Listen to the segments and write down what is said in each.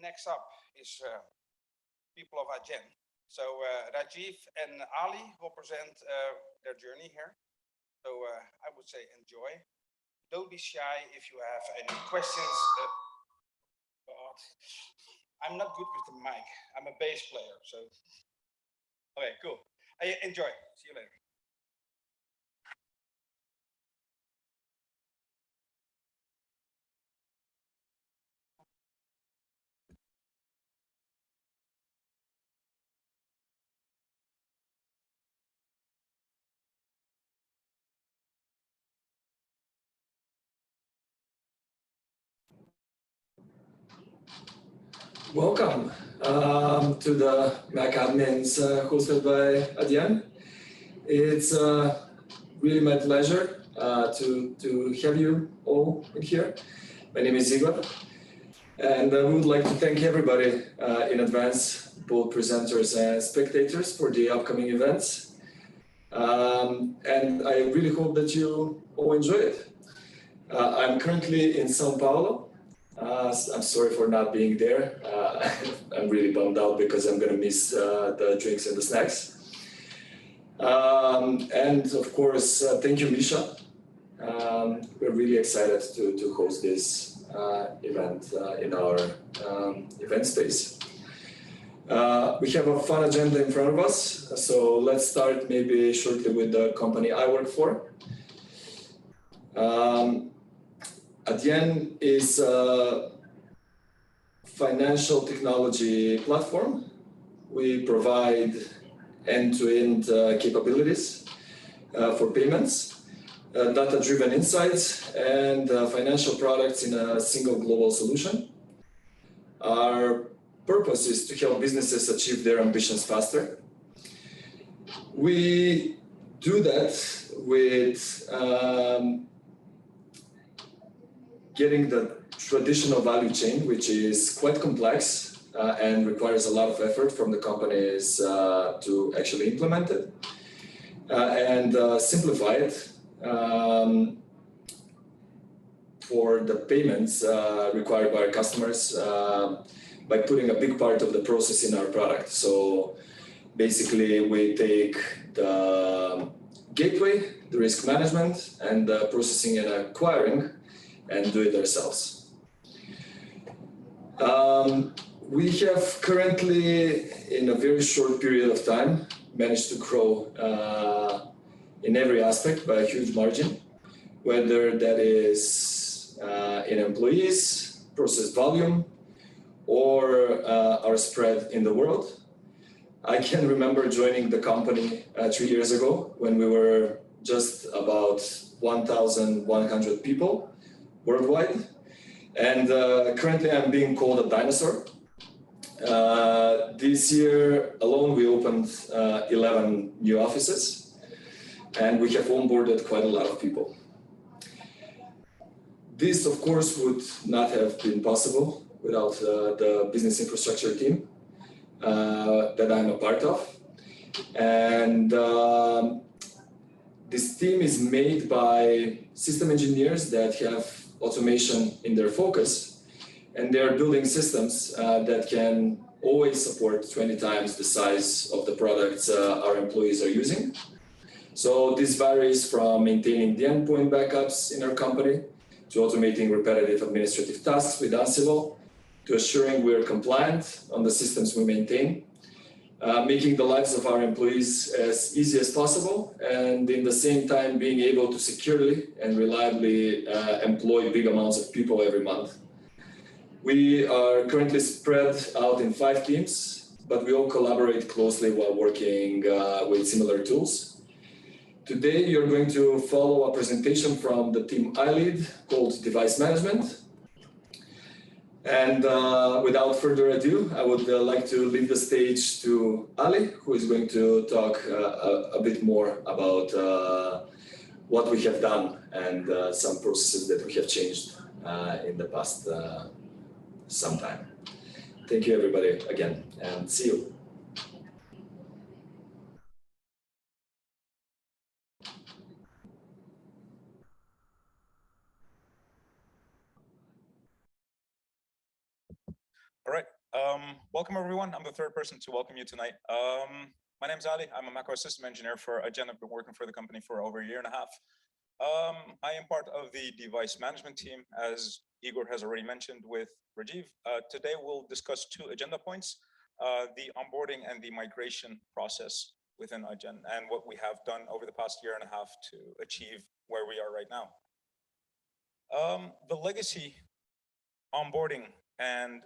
next up is people of Adyen. So Rajiv and Ali will present their journey here. So I would say enjoy. Don't be shy if you have any questions. God, I'm not good with the mic. I'm a bass player, so. Okay, cool. Enjoy. See you later. Welcome to the Mac Admins hosted by Adyen. It's really my pleasure to have you all in here. My name is Igor, and we would like to thank everybody in advance, both presenters and spectators, for the upcoming events. And I really hope that you all enjoy it. I'm currently in São Paulo. I'm sorry for not being there. I'm really bummed out because I'm going to miss the drinks and the snacks. And of course, thank you, Misha. We're really excited to host this event in our event space. We have a fun agenda in front of us, so let's start maybe shortly with the company I work for. Adyen is a financial technology platform. We provide end-to-end capabilities for payments, data-driven insights, and financial products in a single global solution. Our purpose is to help businesses achieve their ambitions faster. We do that with getting the traditional value chain, which is quite complex and requires a lot of effort from the companies to actually implement it, and simplify it for the payments required by our customers by putting a big part of the process in our product. So basically, we take the gateway, the risk management, and the processing and acquiring, and do it ourselves. We have currently, in a very short period of time, managed to grow in every aspect by a huge margin, whether that is in employees, process volume, or our spread in the world. I can remember joining the company 3 years ago when we were just about 1,100 people worldwide. And currently I'm being called a dinosaur. This year alone, we opened 11 new offices, and we have onboarded quite a lot of people. This, of course, would not have been possible without the business infrastructure team that I'm a part of. And this team is made by system engineers that have automation in their focus, and they're building systems that can always support 20 times the size of the products our employees are using. So this varies from maintaining the endpoint backups in our company, to automating repetitive administrative tasks with Ansible, to assuring we're compliant on the systems we maintain, making the lives of our employees as easy as possible, and in the same time being able to securely and reliably employ big amounts of people every month. We are currently spread out in 5 teams, but we all collaborate closely while working with similar tools. Today, you're going to follow a presentation from the team I lead called Device Management. And without further ado, I would like to leave the stage to Ali, who is going to talk a bit more about what we have done and some processes that we have changed in the past some time. Thank you, everybody, again, and see you. All right. Welcome everyone. I'm the third person to welcome you tonight. My name's Ali. I'm a macOS system engineer for Adyen. I've been working for the company for over a year and a half. I am part of the device management team, as Igor has already mentioned with Rajiv. Today we'll discuss two agenda points, the onboarding and the migration process within Adyen and what we have done over the past year and a half to achieve where we are right now. The legacy onboarding and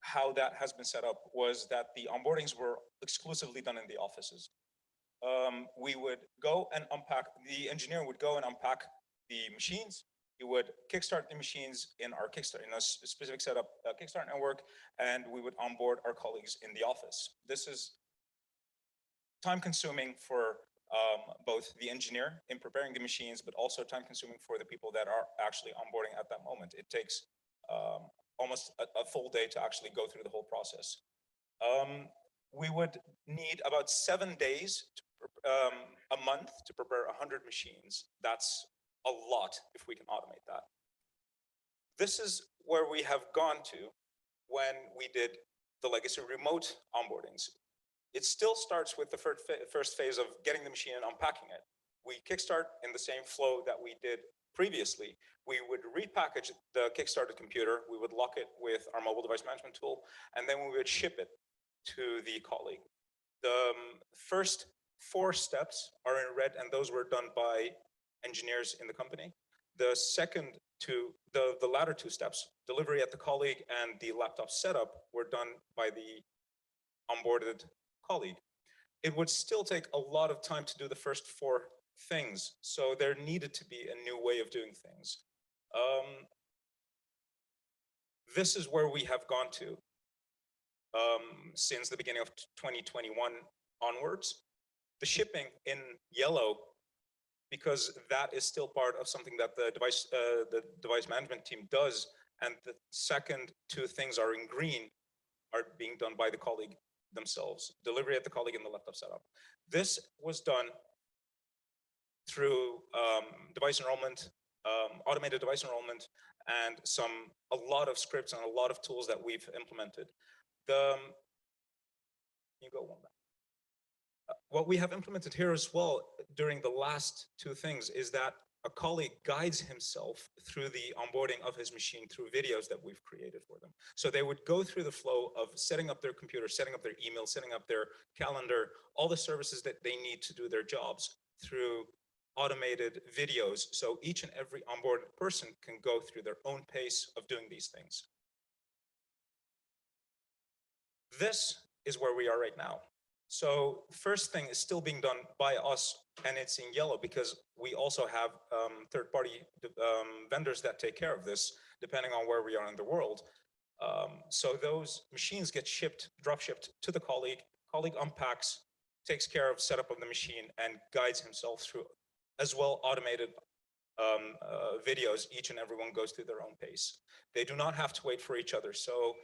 how that has been set up was that the onboardings were exclusively done in the offices. We would go and unpack, the engineer would go and unpack the machines. He would kickstart the machines in our Kickstart, in a specific setup Kickstart network, and we would onboard our colleagues in the office. This is time consuming for both the engineer in preparing the machines, but also time consuming for the people that are actually onboarding at that moment. It takes almost a full day to actually go through the whole process. We would need about 7 days to, a month to prepare 100 machines. That's a lot if we can automate that. This is where we have gone to when we did the legacy remote onboardings. It still starts with the first phase of getting the machine and unpacking it. We kickstart in the same flow that we did previously. We would repackage the kickstarted computer, we would lock it with our mobile device management tool, and then we would ship it to the colleague. The first 4 steps are in red, and those were done by engineers in the company. The latter 2 steps, delivery at the colleague and the laptop setup, were done by the onboarded colleague. It would still take a lot of time to do the first 4 things, so there needed to be a new way of doing things. This is where we have gone to since the beginning of 2021 onwards. The shipping in yellow, because that is still part of something that the device management team does, and the second 2 things are in green, are being done by the colleague themselves. Delivery at the colleague and the laptop setup. This was done through device enrollment, automated device enrollment, and a lot of scripts and a lot of tools that we've implemented. What we have implemented here as well during the last 2 things is that a colleague guides himself through the onboarding of his machine through videos that we've created for them. So they would go through the flow of setting up their computer, setting up their email, setting up their calendar, all the services that they need to do their jobs through automated videos. So each and every onboarded person can go through their own pace of doing these things. This is where we are right now. So first thing is still being done by us, and it's in yellow because we also have third-party vendors that take care of this, depending on where we are in the world. So those machines get drop shipped to the colleague unpacks, takes care of setup of the machine, and guides himself through, as well automated videos. Each and every one goes through their own pace. They do not have to wait for each other. So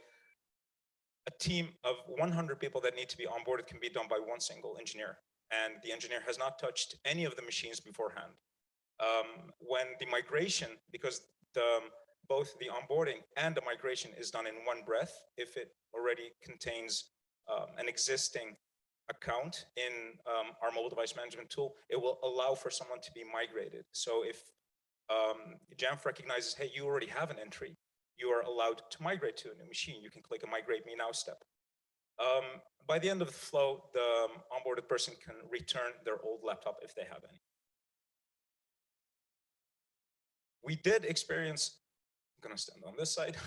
a team of 100 people that need to be onboarded can be done by one single engineer, and the engineer has not touched any of the machines beforehand. When the migration, because both the onboarding and the migration is done in one breath, if it already contains an existing account in our mobile device management tool, it will allow for someone to be migrated. So if Jamf recognizes, hey, you already have an entry, you are allowed to migrate to a new machine. You can click a migrate me now step. By the end of the flow, the onboarded person can return their old laptop if they have any. We did experience, I'm gonna stand on this side.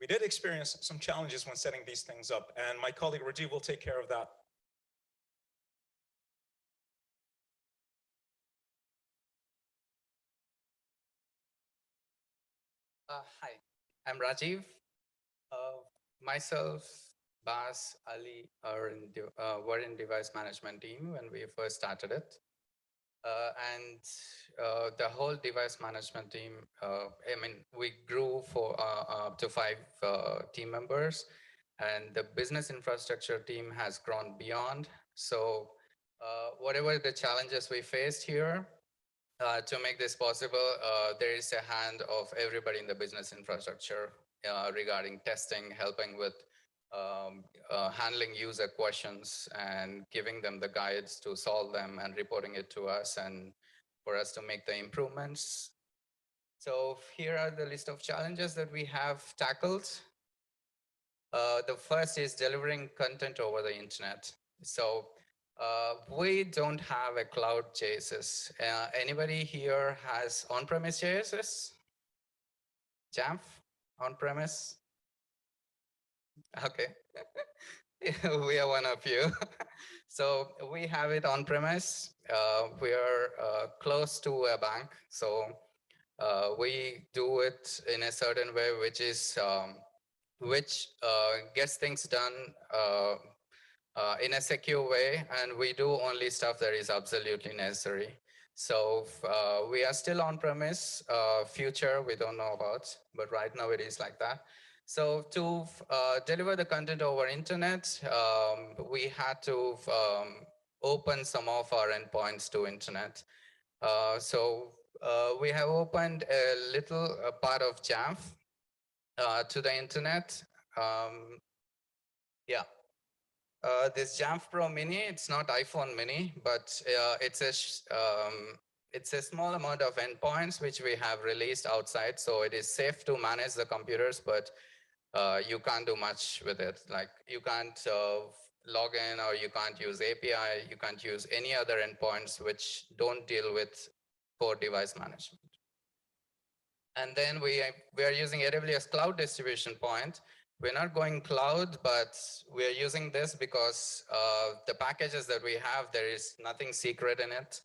We did experience some challenges when setting these things up, and my colleague Rajiv will take care of that. Hi, I'm Rajiv. Myself, Bas, Ali were in device management team when we first started it. The whole device management team, we grew for up to 5 team members, and the business infrastructure team has grown beyond. So whatever the challenges we faced here, to make this possible, there is a hand of everybody in the business infrastructure regarding testing, helping with handling user questions and giving them the guides to solve them and reporting it to us and for us to make the improvements. So here are the list of challenges that we have tackled. The first is delivering content over the internet. So we don't have a cloud JSS. Anybody here has on-premise JSS? Jamf on-premise? Okay. We are one of you. So we have it on-premise. We are close to a bank. So we do it in a certain way, which is which gets things done in a secure way, and we do only stuff that is absolutely necessary. So we are still on premise. Future we don't know about, but right now it is like that. So to deliver the content over internet, we had to open some of our endpoints to internet. So we have opened a little part of Jamf to the internet. Yeah. This Jamf Pro Mini, it's not iPhone Mini, but it's a small amount of endpoints which we have released outside. So it is safe to manage the computers, but you can't do much with it. Like you can't log in, or you can't use API. You can't use any other endpoints which don't deal with core device management. And then we are using AWS Cloud Distribution Point. We're not going cloud, but we're using this because the packages that we have, there is nothing secret in it.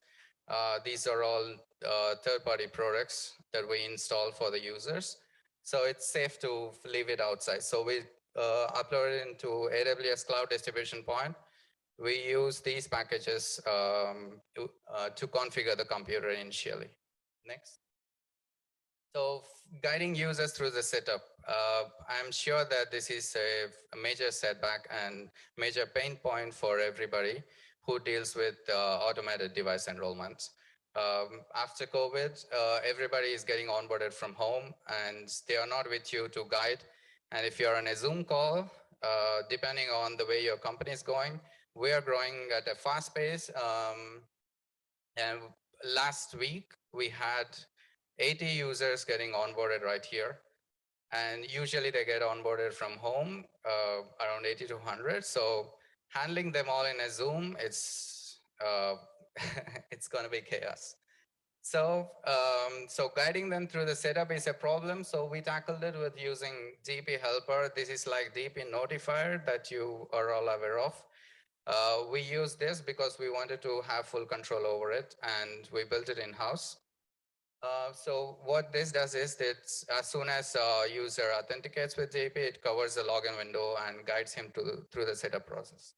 These are all third-party products that we install for the users. So it's safe to leave it outside. So we upload it into AWS Cloud Distribution Point. We use these packages to configure the computer initially. Next. So guiding users through the setup, I'm sure that this is a major setback and major pain point for everybody who deals with automated device enrollment. After COVID, everybody is getting onboarded from home and they are not with you to guide. And if you're on a Zoom call, depending on the way your company is going, we are growing at a fast pace. And last week, we had 80 users getting onboarded right here. And usually they get onboarded from home, around 80 to 100. So handling them all in a Zoom, it's going to be chaos. So, so guiding them through the setup is a problem. So we tackled it with using DP Helper. This is like DP Notifier that you are all aware of. We use this because we wanted to have full control over it, and we built it in-house. So what this does is that as soon as a user authenticates with DP, it covers the login window and guides him through the setup process.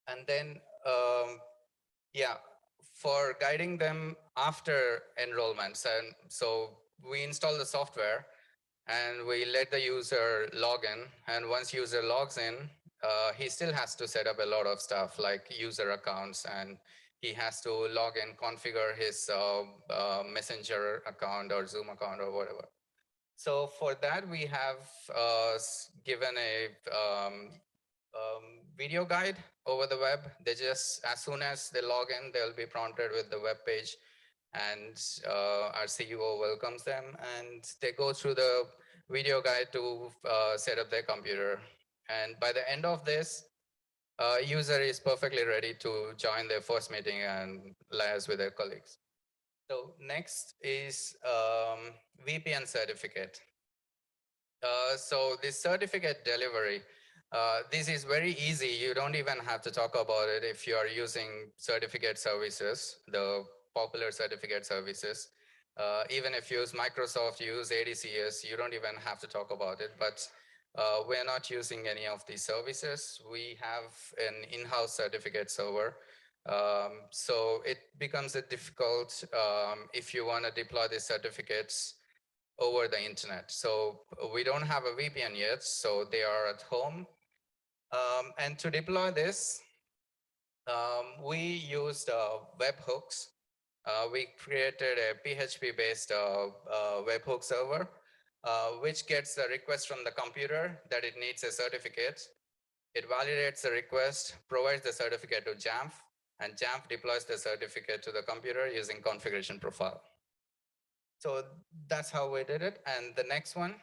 And then, yeah, for guiding them after enrollments, and so we install the software and we let the user log in. And once user logs in, he still has to set up a lot of stuff like user accounts, and he has to log in, configure his Messenger account or Zoom account or whatever. So for that, we have given a video guide over the web. They just, as soon as they log in, they'll be prompted with the web page, and our CEO welcomes them, and they go through the video guide to set up their computer. And by the end of this, user is perfectly ready to join their first meeting and liaise with their colleagues. So next is VPN certificate. So this certificate delivery, this is very easy. You don't even have to talk about it if you are using certificate services, the popular certificate services. Even if you use Microsoft, you use ADCS, you don't even have to talk about it. But we're not using any of these services. We have an in-house certificate server. So it becomes a difficult if you want to deploy these certificates over the internet. So we don't have a VPN yet, so they are at home. And to deploy this, we used webhooks. We created a PHP-based webhook server. which gets a request from the computer that it needs a certificate. It validates the request, provides the certificate to Jamf, and Jamf deploys the certificate to the computer using configuration profile. So that's how we did it. And the next one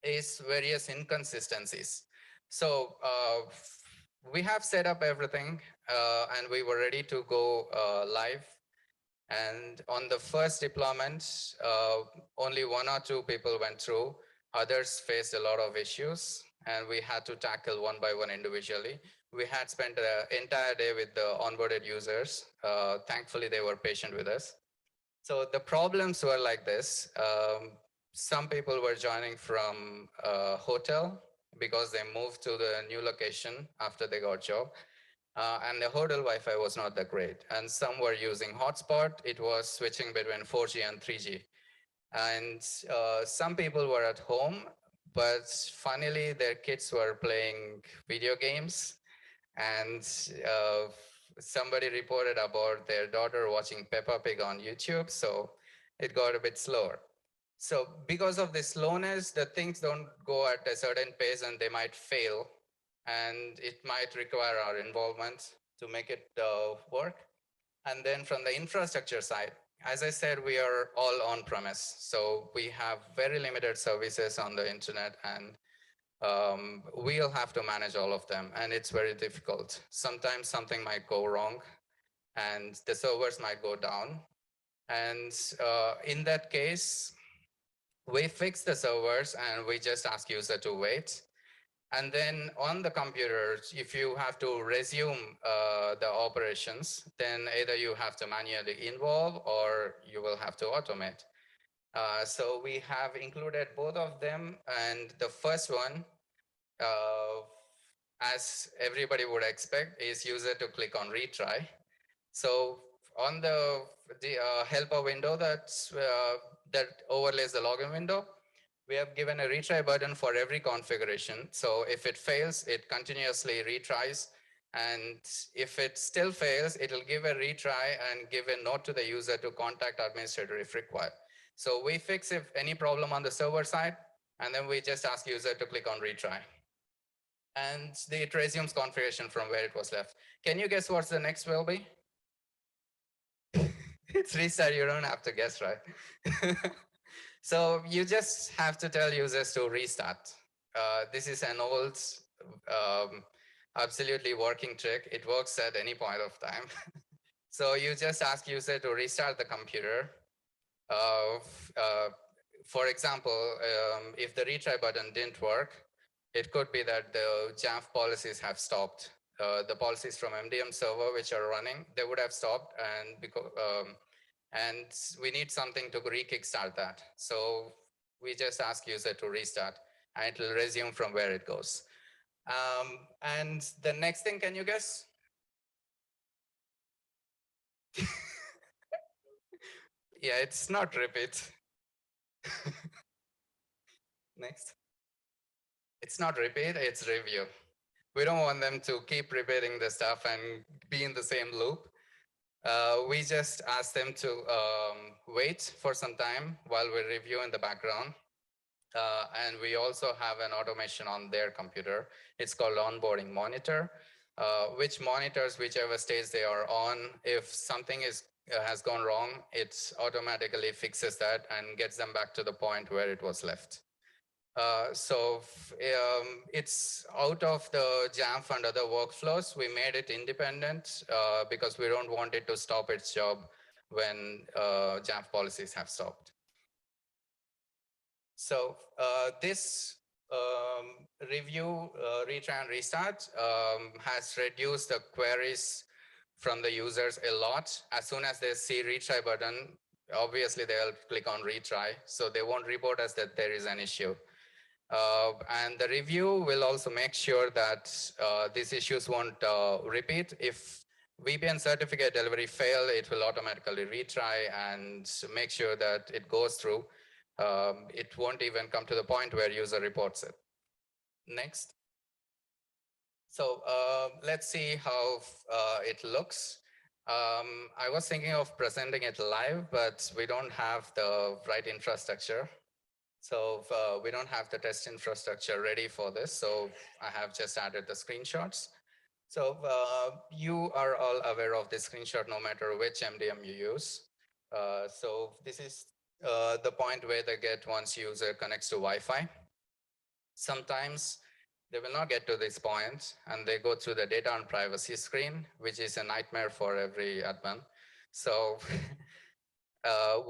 is various inconsistencies. So we have set up everything and we were ready to go live. And on the first deployment, only 1 or 2 people went through. Others faced a lot of issues, and we had to tackle one by one individually. We had spent the entire day with the onboarded users. Thankfully, they were patient with us. So the problems were like this. Some people were joining from a hotel because they moved to the new location after they got job. And the hotel Wi-Fi was not that great. And some were using hotspot. It was switching between 4G and 3G. And some people were at home, but finally their kids were playing video games. And somebody reported about their daughter watching Peppa Pig on YouTube. So it got a bit slower. So because of this slowness, the things don't go at a certain pace and they might fail. And it might require our involvement to make it work. And then from the infrastructure side, as I said, we are all on premise. So we have very limited services on the internet, and we'll have to manage all of them. And it's very difficult. Sometimes something might go wrong and the servers might go down. And in that case, we fix the servers and we just ask user to wait. And then on the computers, if you have to resume the operations, then either you have to manually involve or you will have to automate. So we have included both of them. And the first one, as everybody would expect, is user to click on retry. So on the helper window that overlays the login window, we have given a retry button for every configuration. So if it fails, it continuously retries. And if it still fails, it'll give a retry and give a note to the user to contact administrator if required. So we fix if any problem on the server side, and then we just ask user to click on retry. And it resumes configuration from where it was left. Can you guess what the next will be? It's restart, you don't have to guess, right? So you just have to tell users to restart. This is an old, absolutely working trick. It works at any point of time. So you just ask user to restart the computer. For example, if the retry button didn't work, it could be that the Jamf policies have stopped. The policies from MDM server which are running, they would have stopped, and because and we need something to re-kickstart that. So we just ask user to restart, and it will resume from where it goes. And the next thing, can you guess? Yeah, it's not repeat. Next. It's not repeat, it's review. We don't want them to keep repeating the stuff and be in the same loop. We just ask them to wait for some time while we review in the background. And we also have an automation on their computer. It's called onboarding monitor, which monitors whichever stage they are on. If something has gone wrong, it automatically fixes that and gets them back to the point where it was left. So it's out of the Jamf and other workflows. We made it independent because we don't want it to stop its job when Jamf policies have stopped. So this review, retry and restart has reduced the queries from the users a lot. As soon as they see retry button, obviously they'll click on retry. So they won't report us that there is an issue. And the review will also make sure that these issues won't repeat. If VPN certificate delivery fail, it will automatically retry and make sure that it goes through. It won't even come to the point where user reports it. Next. So let's see how it looks. I was thinking of presenting it live, but we don't have the right infrastructure. So we don't have the test infrastructure ready for this. So I have just added the screenshots. So you are all aware of this screenshot no matter which MDM you use. So this is the point where the get once user connects to Wi-Fi. Sometimes they will not get to this point and they go through the data and privacy screen, which is a nightmare for every admin. So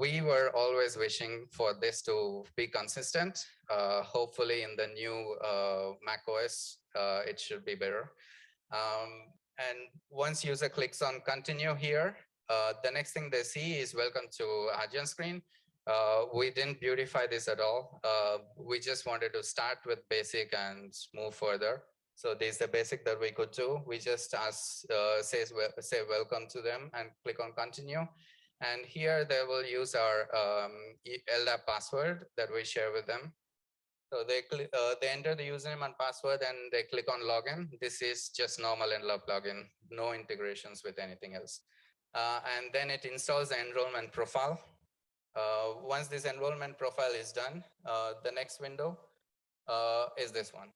we were always wishing for this to be consistent. Hopefully in the new Mac OS, it should be better. And once user clicks on continue here, the next thing they see is welcome to Adyen screen. We didn't beautify this at all. We just wanted to start with basic and move further. So this is the basic that we could do. We just say welcome to them and click on continue. And here they will use our LDAP password that we share with them. So they enter the username and password and they click on login. This is just normal NLAP login, no integrations with anything else. And then it installs the enrollment profile. Once this enrollment profile is done, the next window is this one.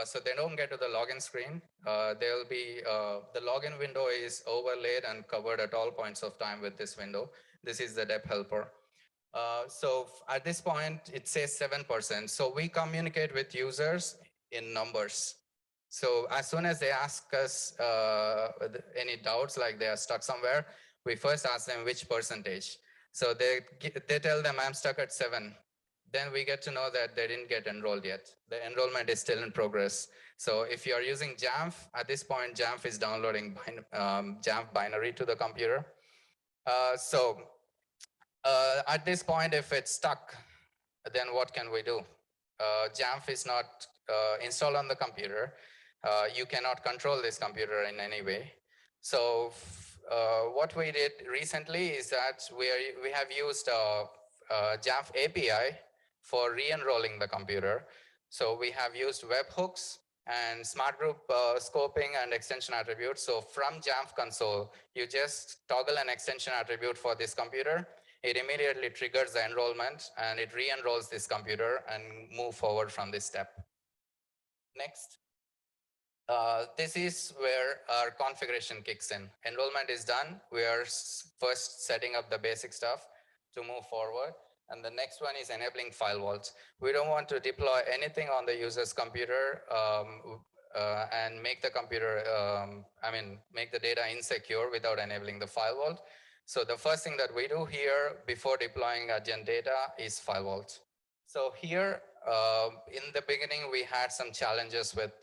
So they don't get to the login screen. There'll be the login window is overlaid and covered at all points of time with this window. This is the dep helper. So at this point, it says 7%. So we communicate with users in numbers. So as soon as they ask us any doubts, like they are stuck somewhere, we first ask them which percentage. So they tell them I'm stuck at 7. Then we get to know that they didn't get enrolled yet. The enrollment is still in progress. So if you're using Jamf, at this point, Jamf is downloading Jamf binary to the computer. At this point, if it's stuck, then what can we do? Jamf is not installed on the computer. You cannot control this computer in any way. So what we did recently is that we have used Jamf API for re-enrolling the computer. So we have used webhooks and smart group scoping and extension attributes. So from Jamf console, you just toggle an extension attribute for this computer. It immediately triggers the enrollment and it re-enrolls this computer and move forward from this step. Next. This is where our configuration kicks in. Enrollment is done. We are first setting up the basic stuff to move forward. And the next one is enabling file vaults. We don't want to deploy anything on the user's computer and make the computer, make the data insecure without enabling the file vault. So the first thing that we do here before deploying Adyen data is file vault. So here, in the beginning, we had some challenges with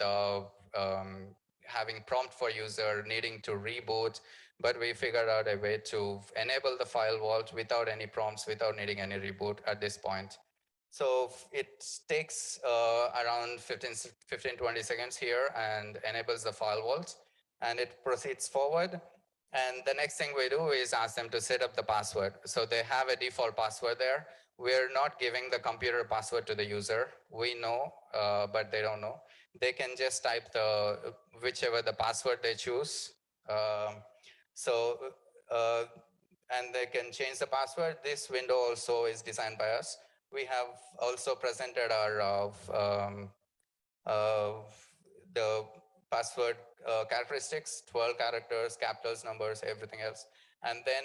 having prompt for user needing to reboot, but we figured out a way to enable the file vault without any prompts, without needing any reboot at this point. So it takes around 15-20 seconds here and enables the file vault, and it proceeds forward. And the next thing we do is ask them to set up the password. So they have a default password there. We're not giving the computer password to the user. We know, but they don't know. They can just type whichever the password they choose. And they can change the password. This window also is designed by us. We have also presented our the password characteristics, 12 characters, capitals, numbers, everything else. And then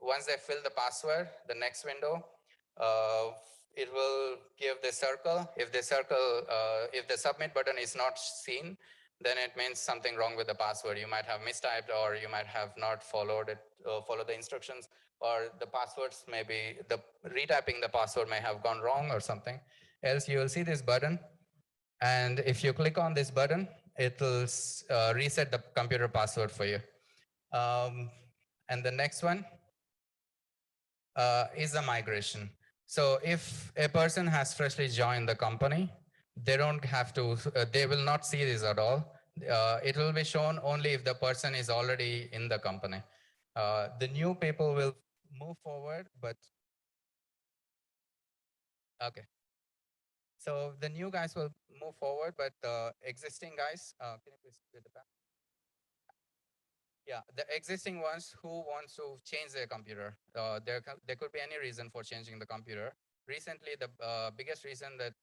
once they fill the password, the next window, it will give the circle. If the submit button is not seen, then it means something wrong with the password. You might have mistyped, or you might have not followed the instructions, or the passwords maybe retyping the password may have gone wrong or something. Else you will see this button. And if you click on this button, it will reset the computer password for you. And the next one is a migration. So if a person has freshly joined the company, they don't have to, they will not see this at all. It will be shown only if the person is already in the company. The new people will move forward, but okay. So the new guys will move forward, but the existing guys, can you please do the back? Yeah, the existing ones who want to change their computer. There could be any reason for changing the computer. Recently, the biggest reason that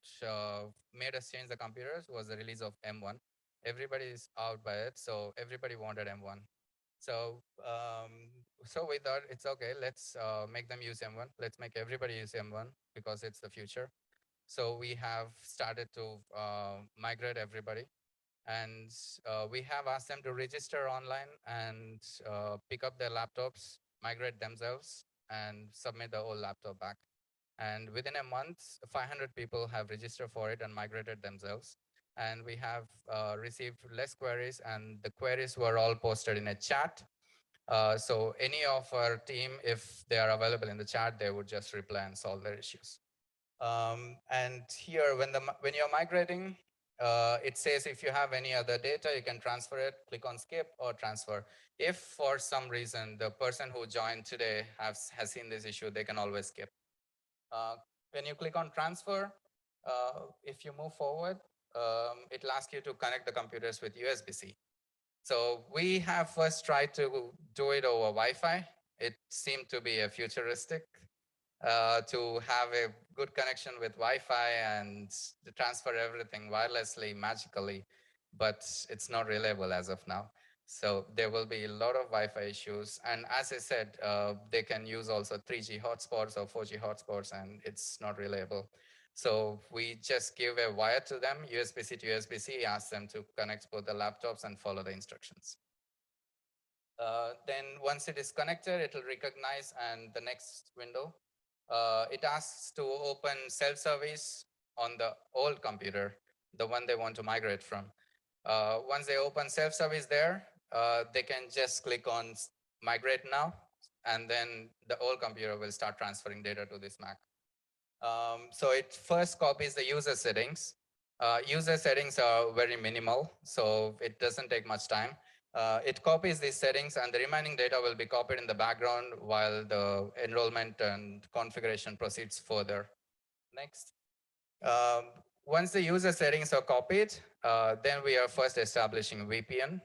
made us change the computers was the release of M1. Everybody is out by it, so everybody wanted M1. So, so we thought it's okay. Let's make them use M1. Let's make everybody use M1 because it's the future. So we have started to migrate everybody, and we have asked them to register online and pick up their laptops, migrate themselves, and submit the old laptop back. And within a month, 500 people have registered for it and migrated themselves. And we have received less queries, and the queries were all posted in a chat. So any of our team, if they are available in the chat, they would just reply and solve their issues. And here, when you're migrating, it says if you have any other data, you can transfer it, click on skip or transfer. If for some reason the person who joined today has seen this issue, they can always skip. When you click on transfer, if you move forward, it'll ask you to connect the computers with USB-C. So we have first tried to do it over Wi-Fi. It seemed to be a futuristic to have a good connection with Wi-Fi and to transfer everything wirelessly, magically, but it's not reliable as of now. So there will be a lot of Wi-Fi issues. And as I said, they can use also 3G hotspots or 4G hotspots, and it's not reliable. So we just give a wire to them, USB-C to USB-C, ask them to connect both the laptops and follow the instructions. Then once it is connected, it will recognize, and the next window, it asks to open self-service on the old computer, the one they want to migrate from. Once they open self-service there, they can just click on migrate now, and then the old computer will start transferring data to this Mac. So it first copies the user settings. User settings are very minimal, so it doesn't take much time. It copies these settings, and the remaining data will be copied in the background while the enrollment and configuration proceeds further. Next. Um, Once the user settings are copied, then we are first establishing VPN.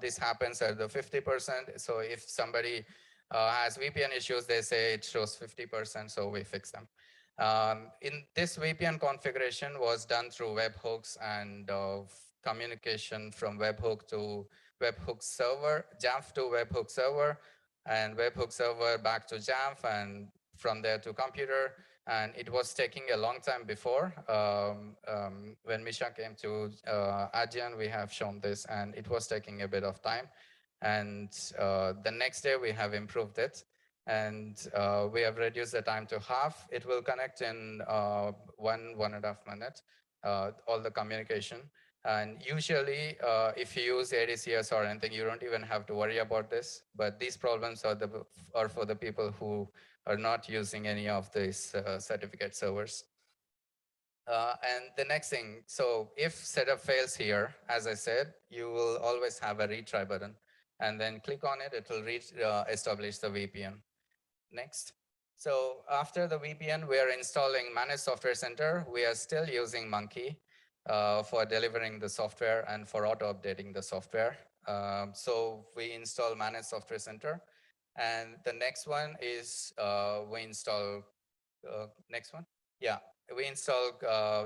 This happens at the 50%. So if somebody has VPN issues, they say it shows 50%, so we fix them. In this VPN configuration was done through webhooks and communication from webhook to webhook server, Jamf to webhook server, and webhook server back to Jamf, and from there to computer. And it was taking a long time before. When Misha came to Adyen, we have shown this, and it was taking a bit of time. And the next day, we have improved it. And we have reduced the time to half. It will connect in 1.5 minutes, all the communication. And usually, if you use ADCS or anything, you don't even have to worry about this. But these problems are for the people who are not using any of these certificate servers. And the next thing, so if setup fails here, as I said, you will always have a retry button. And then click on it, it will establish the VPN. Next. So after the VPN, we are installing Managed Software Center. We are still using Monkey for delivering the software and for auto-updating the software. So we install Managed Software Center. And the next one is we install, next one. Yeah, we install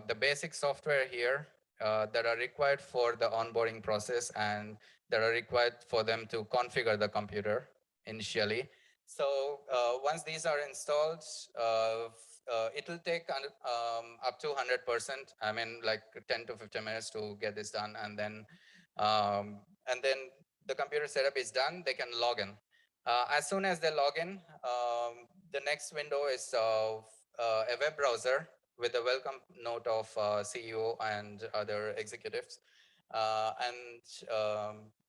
the basic software here that are required for the onboarding process and that are required for them to configure the computer initially. So once these are installed, it will take up to 100%. I mean, like 10 to 15 minutes to get this done, and then the computer setup is done. They can log in. As soon as they log in, the next window is a web browser with a welcome note of CEO and other executives.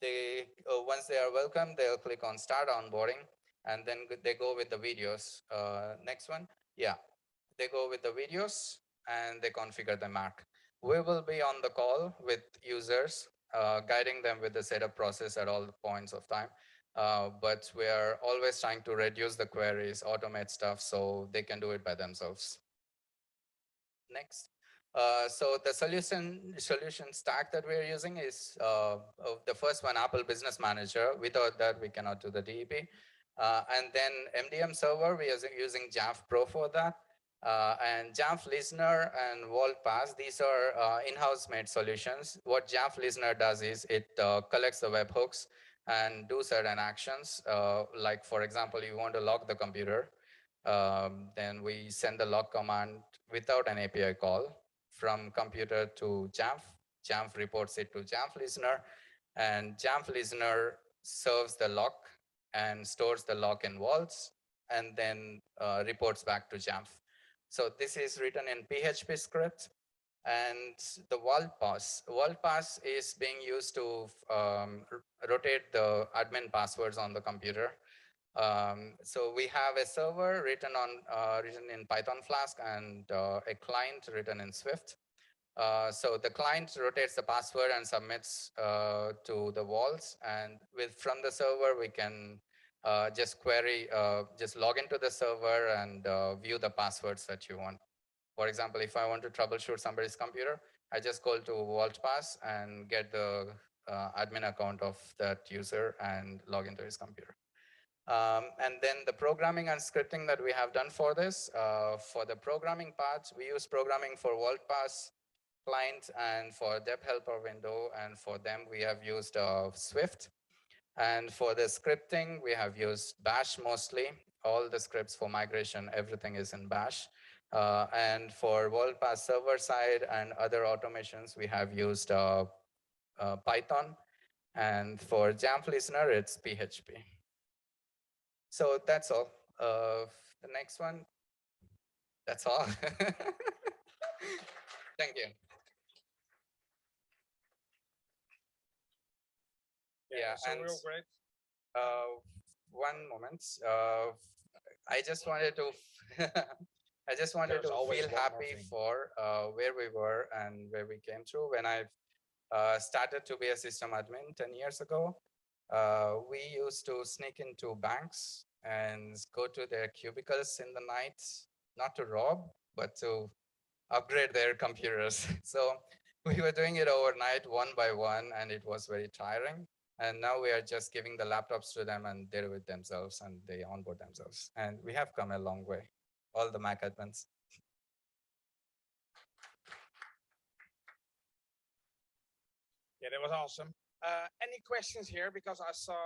They once they are welcome, they'll click on Start Onboarding, and then they go with the videos. Next one, yeah, they go with the videos and they configure the Mac. We will be on the call with users, guiding them with the setup process at all points of time. But we are always trying to reduce the queries, automate stuff so they can do it by themselves. Next. So the solution stack that we're using is the first one, Apple Business Manager. Without that, we cannot do the DEP. And then MDM server, we are using Jamf Pro for that. And Jamf Listener and Vault Pass, these are in-house made solutions. What Jamf Listener does is it collects the webhooks and do certain actions. Like, for example, you want to lock the computer, then we send the lock command without an API call from computer to Jamf. Jamf reports it to Jamf Listener, and Jamf Listener serves the lock and stores the lock in vaults, and then reports back to Jamf. So this is written in PHP script. And the vault pass. Vault pass is being used to rotate the admin passwords on the computer. So we have a server written in Python Flask and a client written in Swift. So the client rotates the password and submits to the vaults. And from the server, we can just log into the server and view the passwords that you want. For example, if I want to troubleshoot somebody's computer, I just go to Vault Pass and get the admin account of that user and log into his computer. And then the programming and scripting that we have done for this, for the programming part, we use programming for Vault Pass client and for Deb Helper window. And for them, we have used Swift. And for the scripting, we have used Bash mostly. All the scripts for migration, everything is in Bash. And for WorldPass server side and other automations, we have used Python. And for Jamf Listener, it's PHP. So that's all. The next one, that's all. Thank you. Yeah, so and real great. one moment. I just wanted to I just wanted There's to always feel one more happy thing. for where we were and where we came through. When I started to be a system admin 10 years ago, we used to sneak into banks and go to their cubicles in the night, not to rob, but to upgrade their computers. So we were doing it overnight, one by one, and it was very tiring. And now we are just giving the laptops to them and they do it themselves and they onboard themselves. And we have come a long way, all the Mac admins. Yeah, that was awesome. Any questions here? Because I saw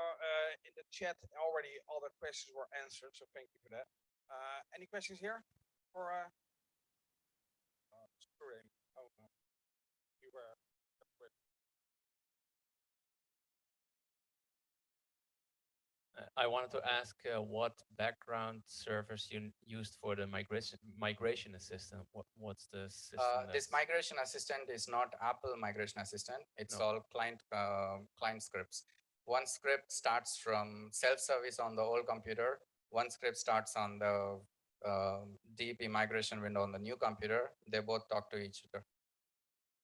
in the chat already all the questions were answered, so thank you for that. Any questions here? For sorry. Oh, you were. I wanted to ask what background servers you used for the migration assistant. What's the system? This migration assistant is not Apple migration assistant. It's No. all client scripts. One script starts from self-service on the old computer. One script starts on the DEP migration window on the new computer. They both talk to each other.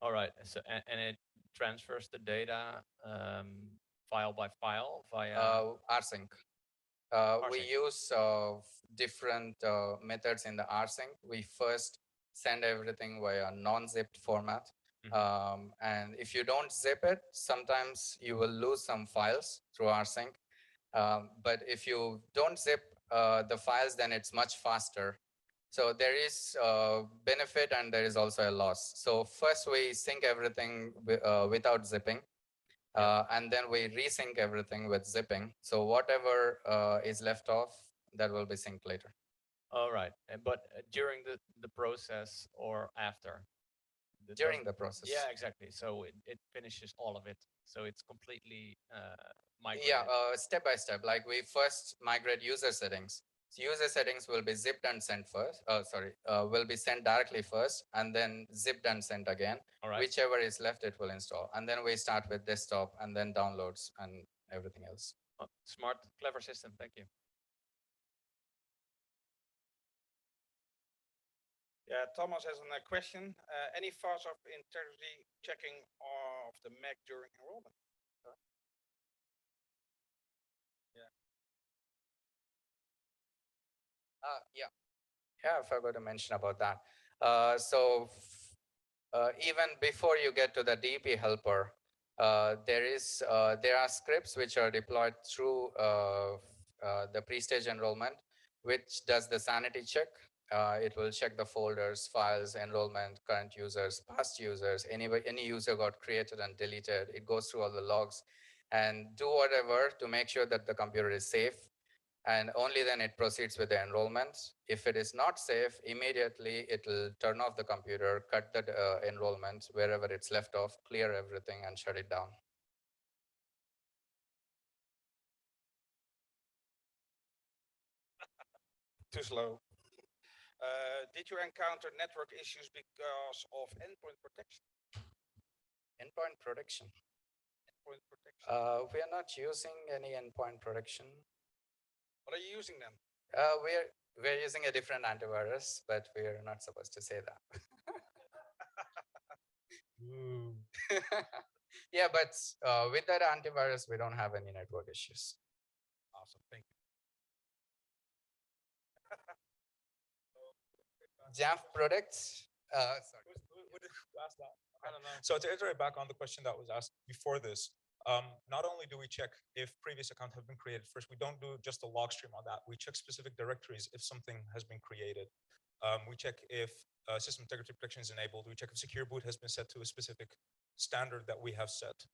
All right. So and it transfers the data file by file via rsync. We use different methods in the rsync. We first send everything via non-zipped format. And if you don't zip it, sometimes you will lose some files through rsync. But if you don't zip the files, then it's much faster. So there is a benefit and there is also a loss. So first we sync everything without zipping. And then we resync everything with zipping. So whatever is left off, that will be synced later. All right. But during the process or after? During the process. Yeah, exactly. So it finishes all of it. So it's completely migrated. Yeah, step by step. Like we first migrate user settings. So user settings will be zipped and sent first. Will be sent directly first, and then zipped and sent again. All right. Whichever is left, it will install. And then we start with desktop, and then downloads and everything else. Smart, clever system. Thank you. Yeah, Thomas has a question. Any thoughts of integrity checking of the Mac during enrollment? Yeah, I forgot to mention about that. Even before you get to the DP helper, there are scripts which are deployed through the pre-stage enrollment, which does the sanity check. It will check the folders, files, enrollment, current users, past users, any user got created and deleted. It goes through all the logs and do whatever to make sure that the computer is safe. And only then it proceeds with the enrollment. If it is not safe, immediately it will turn off the computer, cut the enrollment wherever it's left off, clear everything and shut it down. Too slow. Did you encounter network issues because of endpoint protection? Endpoint protection. Endpoint protection. We are not using any endpoint protection. What are you using then? We're using a different antivirus, but we're not supposed to say that. Yeah, but with that antivirus, we don't have any network issues. Awesome, thank you. Jamf products. Sorry. Who asked that? I don't know. So to iterate back on the question that was asked before this, not only do we check if previous accounts have been created first, we don't do just a log stream on that. We check specific directories if something has been created. We check if system integrity protection is enabled. We check if secure boot has been set to a specific standard that we have set.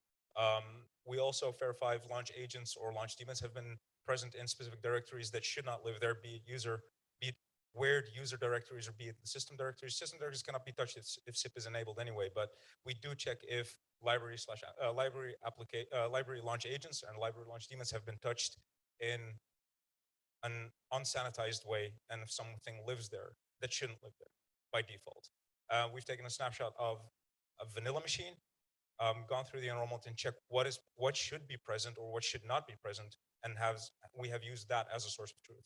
We also verify if launch agents or launch daemons have been present in specific directories that should not live there, be it where user directories or be it the system directories. System directories cannot be touched if SIP is enabled anyway, but we do check if library launch agents and library launch daemons have been touched in an unsanitized way, and if something lives there that shouldn't live there by default. We've taken a snapshot of a vanilla machine, gone through the enrollment and checked what should be present or what should not be present, and we have used that as a source of truth.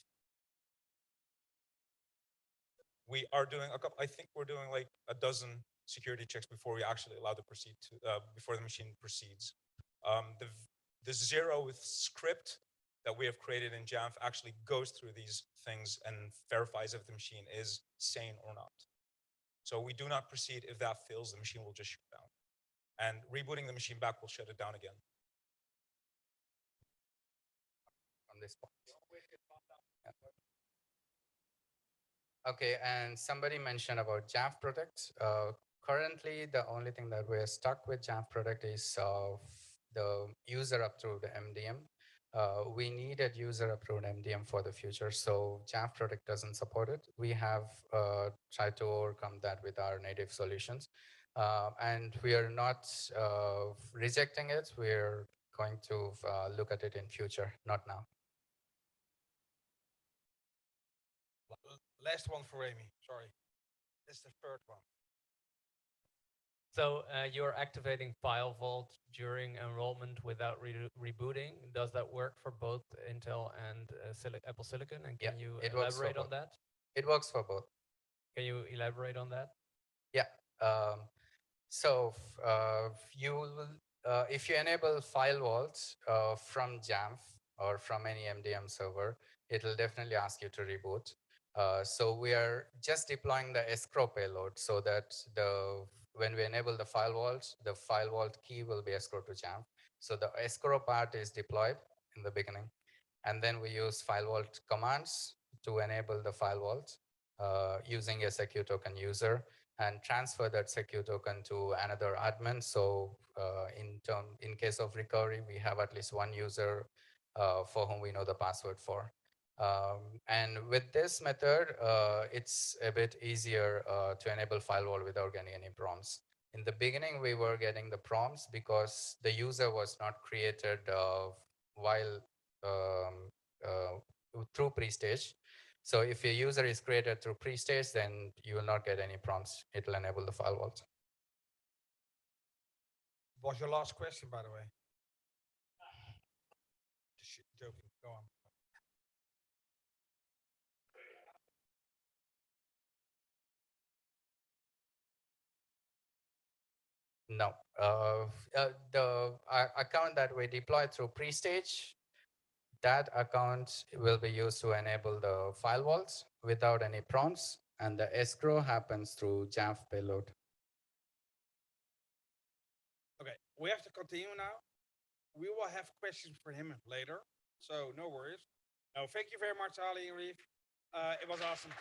We are doing I think we're doing like a dozen security checks before we actually allow before the machine proceeds. The 0th script that we have created in Jamf actually goes through these things and verifies if the machine is sane or not. So we do not proceed if that fails, the machine will just shut down. And rebooting the machine back will shut it down again. On this point. Okay, and somebody mentioned about Jamf product. Currently, the only thing that we're stuck with Jamf product is the user up through the MDM. We needed user approved MDM for the future, so Jamf product doesn't support it. We have tried to overcome that with our native solutions. And we are not rejecting it. We're going to look at it in future, not now. Last one for Amy, sorry. This is the third one. So you're activating File Vault during enrollment without rebooting. Does that work for both Intel and Apple Silicon? And can you elaborate on that? It works for both. Can you elaborate on that? Yeah. So if you enable File Vault from Jamf or from any MDM server, it will definitely ask you to reboot. So we are just deploying the escrow payload so that when we enable the File Vault key will be escrow to Jamf. So the escrow part is deployed in the beginning. And then we use File Vault commands to enable the File Vault using a secure token user and transfer that secure token to another admin. So in case of recovery, we have at least one user for whom we know the password for. And with this method, it's a bit easier to enable File Vault without getting any prompts. In the beginning, we were getting the prompts because the user was not created while through pre-stage. So if your user is created through pre-stage, then you will not get any prompts. It will enable the File Vault. Was your last question, by the way? Just joking, go on. No, the account that we deploy through pre-stage, that account will be used to enable the File Vaults without any prompts, and the escrow happens through Jamf payload. Okay, we have to continue now. We will have questions for him later, so no worries. No, thank you very much, Ali and Reef. It was awesome.